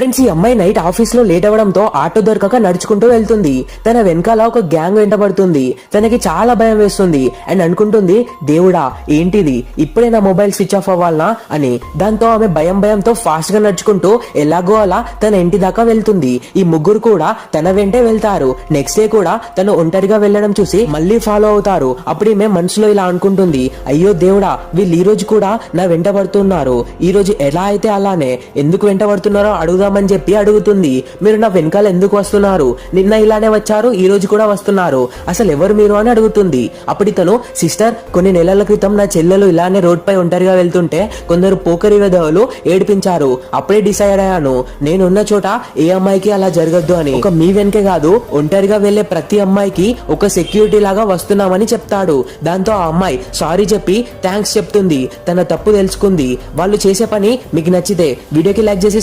Friends, ఈ అమ్మాయి night office లో లేట్ అవ్వడంతో ఆటో దొరకక నడుచుకుంటూ వెళ్తుంది. తన వెనకాల ఒక గ్యాంగ్ వెంటబడుతుంది. తనకి చాలా భయం వేస్తుంది అండ్ అనుకుంటుంది, దేవుడా ఏంటిది, ఇప్పుడే నా మొబైల్ స్విచ్ ఆఫ్ అవ్వాలనా అని. దాంతో ఆమె భయంతో ఫాస్ట్ గా నడుచుకుంటూ ఎలాగో అలా తన ఇంటి దాకా వెళ్తుంది. ఈ ముగ్గురు కూడా తన వెంటే వెళ్తారు. నెక్స్ట్ డే కూడా తను ఒంటరిగా వెళ్లడం చూసి మళ్ళీ ఫాలో అవుతారు. అప్పుడు ఈమె మనసులో ఇలా అనుకుంటుంది, అయ్యో దేవుడా, వీళ్ళు ఈ రోజు కూడా నా వెంట పడుతున్నారు. ఈ రోజు ఎలా అయితే అలానే, ఎందుకు వెంట పడుతున్నారో అడుగుదామని చెప్పి అడుగుతుంది. మీరు నా వెనకాల ఎందుకు వస్తున్నారు? నిన్న ఇలానే వచ్చారు, ఈ రోజు కూడా వస్తున్నారు, అసలు ఎవరు మీరు అని అడుగుతుంది. అప్పుడు తను, సిస్టర్, కొన్ని నెలల క్రితం నా చెల్లెలు ఇలానే రోడ్ పై ఒంటరిగా వెళ్తుంటే కొందరు పోకరి వెధవలు ఏడిపించారు. అప్పుడే డిసైడ్ అయ్యాను, నేనున్న చోట ఏ అమ్మాయికి అలా జరగద్దు అని. ఒక మీ వెనకే కాదు, ఒంటరిగా వెళ్లే ప్రతి అమ్మాయికి ఒక సెక్యూరిటీ లాగా వస్తున్నామని చెప్తాడు. దాంతో ఆ అమ్మాయి సారీ చెప్పి థ్యాంక్స్ చెప్తుంది. తన తప్పు తెలుసుకుంది. వాళ్ళు చేసే పని మీకు నచ్చితే వీడియోకి లైక్ చేసి